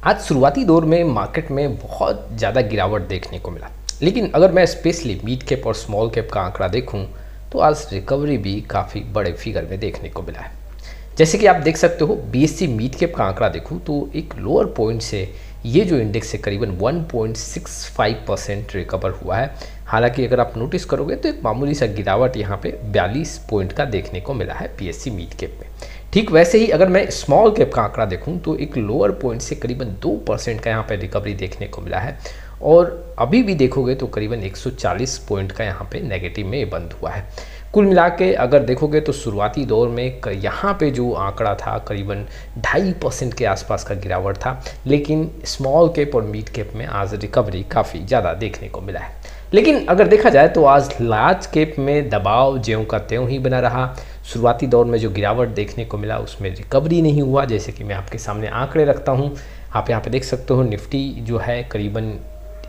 आज शुरुआती दौर में मार्केट में बहुत ज़्यादा गिरावट देखने को मिला, लेकिन अगर मैं स्पेशली मिड कैप और स्मॉल कैप का आंकड़ा देखूं तो आज रिकवरी भी काफ़ी बड़े फिगर में देखने को मिला है। जैसे कि आप देख सकते हो, बीएससी मिड कैप का आंकड़ा देखूं तो एक लोअर पॉइंट से ये जो इंडेक्स है करीबन 1.65% रिकवर हुआ है। हालांकि अगर आप नोटिस करोगे तो एक मामूली सा गिरावट यहाँ पे 42 पॉइंट का देखने को मिला है बीएससी मिड कैप में। ठीक वैसे ही अगर मैं स्मॉल कैप का आंकड़ा देखूं तो एक लोअर पॉइंट से करीबन 2% का यहाँ पे रिकवरी देखने को मिला है, और अभी भी देखोगे तो करीबन 140 पॉइंट का यहाँ पे नेगेटिव में बंद हुआ है। कुल मिला के अगर देखोगे तो शुरुआती दौर में यहाँ पे जो आंकड़ा था करीबन 2.5% के आसपास का गिरावट था, लेकिन स्मॉल कैप और मिड कैप में आज रिकवरी काफ़ी ज़्यादा देखने को मिला है। लेकिन अगर देखा जाए तो आज लार्ज कैप में दबाव ज्यों का त्यों ही बना रहा। शुरुआती दौर में जो गिरावट देखने को मिला उसमें रिकवरी नहीं हुआ। जैसे कि मैं आपके सामने आंकड़े रखता हूँ, आप यहाँ पे देख सकते हो निफ्टी जो है करीबन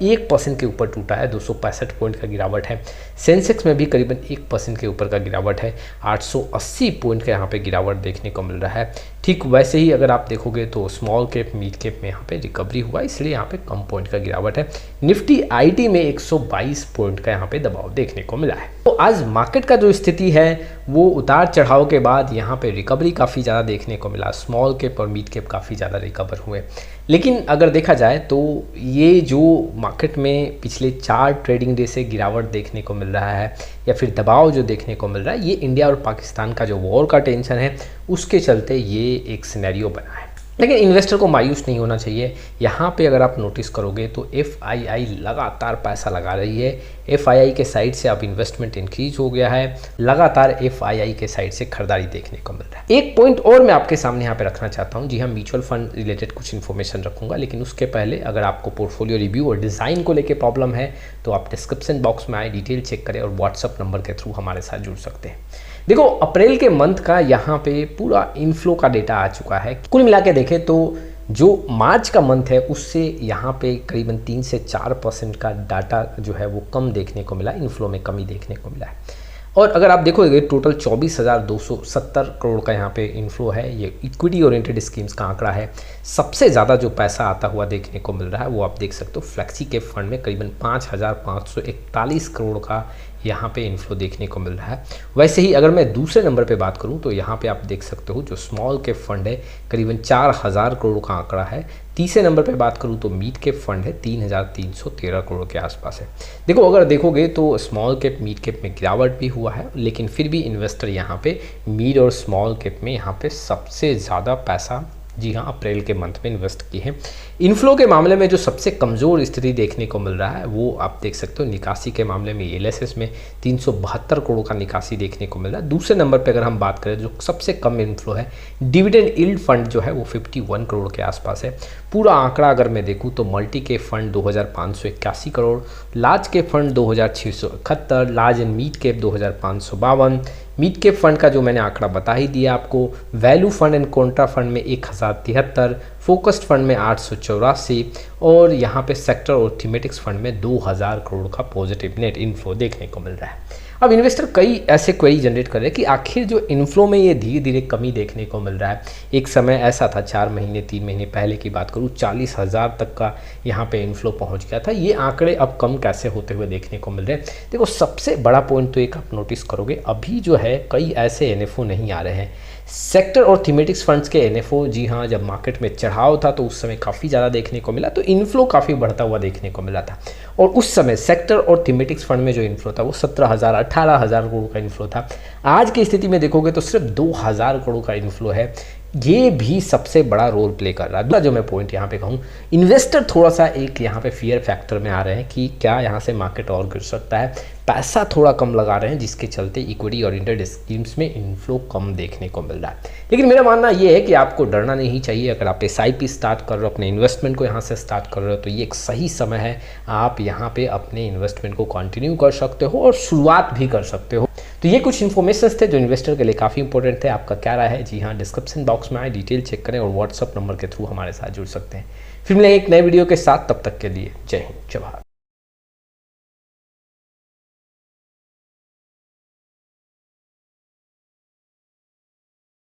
1% के ऊपर टूटा है, 265 पॉइंट का गिरावट है। सेंसेक्स में भी करीबन 1% के ऊपर का गिरावट है, 880 पॉइंट का यहाँ पे गिरावट देखने को मिल रहा है। ठीक वैसे ही अगर आप देखोगे तो स्मॉल कैप मिड कैप में यहाँ पे रिकवरी हुआ, इसलिए यहाँ पे कम पॉइंट का गिरावट है। निफ्टी आईटी में 122 पॉइंट का यहाँ पे दबाव देखने को मिला है। तो आज मार्केट का जो स्थिति है वो उतार चढ़ाव के बाद यहाँ पे रिकवरी काफ़ी ज़्यादा देखने को मिला। स्मॉल कैप और मिड कैप काफ़ी ज़्यादा रिकवर हुए, लेकिन अगर देखा जाए तो ये जो मार्केट में पिछले 4 ट्रेडिंग डे से गिरावट देखने को मिल रहा है या फिर दबाव जो देखने को मिल रहा है, ये इंडिया और पाकिस्तान का जो वॉर का टेंशन है उसके चलते ये एक सिनेरियो बना है। लेकिन इन्वेस्टर को मायूस नहीं होना चाहिए। यहाँ पे अगर आप नोटिस करोगे तो एफआईआई लगातार पैसा लगा रही है। एफआईआई के साइड से अब इन्वेस्टमेंट इंक्रीज हो गया है, लगातार एफआईआई के साइड से खरीदारी देखने को मिल रहा है। एक पॉइंट और मैं आपके सामने यहाँ पे रखना चाहता हूँ। जी हाँ, म्यूचुअल फंड रिलेटेड कुछ इन्फॉर्मेशन रखूंगा, लेकिन उसके पहले अगर आपको पोर्टफोलियो रिव्यू और डिज़ाइन को लेकर प्रॉब्लम है तो आप डिस्क्रिप्शन बॉक्स में आए, डिटेल चेक करें और व्हाट्सअप नंबर के थ्रू हमारे साथ जुड़ सकते हैं। देखो, अप्रैल के मंथ का यहाँ पे पूरा इनफ्लो का डेटा आ चुका है। कुल मिला के देखें तो जो मार्च का मंथ है उससे यहाँ पे करीबन 3 से 4% का डाटा जो है वो कम देखने को मिला, इनफ्लो में कमी देखने को मिला है। और अगर आप देखोगे टोटल 24,270 करोड़ का यहाँ पे इनफ्लो है। ये इक्विटी ओरिएंटेड स्कीम्स का आंकड़ा है। सबसे ज़्यादा जो पैसा आता हुआ देखने को मिल रहा है वो आप देख सकते हो फ्लेक्सी कैप फंड में करीबन 5,541 करोड़ का यहाँ पे इनफ्लो देखने को मिल रहा है। वैसे ही अगर मैं दूसरे नंबर पे बात करूँ तो यहाँ पे आप देख सकते हो जो स्मॉल कैप फंड है करीबन 4,000 करोड़ का आंकड़ा है। तीसरे नंबर पे बात करूँ तो मिड कैप फंड है 3,313 करोड़ के आसपास है। देखो, अगर देखोगे तो स्मॉल कैप मिड कैप में गिरावट भी हुआ है, लेकिन फिर भी इन्वेस्टर यहाँ पे मिड और स्मॉल कैप में यहाँ पे सबसे ज़्यादा पैसा, जी हाँ, अप्रैल के मंथ में इन्वेस्ट किए हैं। इनफ्लो के मामले में जो सबसे कमज़ोर स्थिति देखने को मिल रहा है वो आप देख सकते हो निकासी के मामले में एलएसएस में 372 करोड़ का निकासी देखने को मिल रहा है। दूसरे नंबर पर अगर हम बात करें जो सबसे कम इनफ्लो है, डिविडेंड यील्ड फंड जो है वो 51 करोड़ के आसपास है। पूरा आंकड़ा अगर मैं देखूँ तो मल्टी के फंड 2,581 करोड़, लार्ज के fund 2,671, large and mid cap 2,552, mid cap fund का जो मैंने आंकड़ा बता ही दिया आपको, value fund and Contra fund में 1,073, फोकस्ड फंड में 884 और यहाँ पे सेक्टर और थीमेटिक्स फंड में 2,000 करोड़ का पॉजिटिव नेट इनफ्लो देखने को मिल रहा है। अब इन्वेस्टर कई ऐसे क्वेरी जनरेट कर रहे हैं कि आखिर जो इनफ्लो में ये धीरे धीरे कमी देखने को मिल रहा है। एक समय ऐसा था 4 महीने 3 महीने पहले की बात करूँ 40,000 तक का यहाँ पे इनफ्लो पहुँच गया था। ये आंकड़े अब कम कैसे होते हुए देखने को मिल रहे हैं। देखो, सबसे बड़ा पॉइंट तो एक आप नोटिस करोगे, अभी जो है कई ऐसे एनएफओ नहीं आ रहे हैं। सेक्टर और थीमेटिक्स फंड्स के एनएफओ, जी हाँ, जब मार्केट में चढ़ाव था तो उस समय काफ़ी ज़्यादा देखने को मिला, तो इनफ्लो काफ़ी बढ़ता हुआ देखने को मिला था। और उस समय सेक्टर और थीमेटिक्स फंड में जो इनफ्लो था वो 17,000 18,000 करोड़ का इनफ्लो था। आज की स्थिति में देखोगे तो सिर्फ 2,000 करोड़ का इनफ्लो है। ये भी सबसे बड़ा रोल प्ले कर रहा है। दूसरा जो मैं पॉइंट यहाँ पे कहूँ, इन्वेस्टर थोड़ा सा एक यहाँ पे फियर फैक्टर में आ रहे हैं कि क्या यहाँ से मार्केट और गिर सकता है। पैसा थोड़ा कम लगा रहे हैं जिसके चलते इक्विटी ओरिएंटेड स्कीम्स में इनफ्लो कम देखने को मिल रहा है। लेकिन मेरा मानना ये है कि आपको डरना नहीं चाहिए। अगर आप एसआईपी स्टार्ट कर रहे हो, अपने इन्वेस्टमेंट को यहाँ से स्टार्ट कर रहे हो, तो ये एक सही समय है। आप यहाँ पे अपने इन्वेस्टमेंट को कंटिन्यू कर सकते हो और शुरुआत भी कर सकते हो। तो ये कुछ इन्फॉर्मेशन थे जो इन्वेस्टर के लिए काफ़ी इंपॉर्टेंट थे। आपका क्या राय है? जी हाँ, डिस्क्रिप्शन बॉक्स में आए, डिटेल चेक करें और व्हाट्सअप नंबर के थ्रू हमारे साथ जुड़ सकते हैं। फिर मिलेंगे एक नए वीडियो के साथ, तब तक के लिए जय हिंद, जय भारत।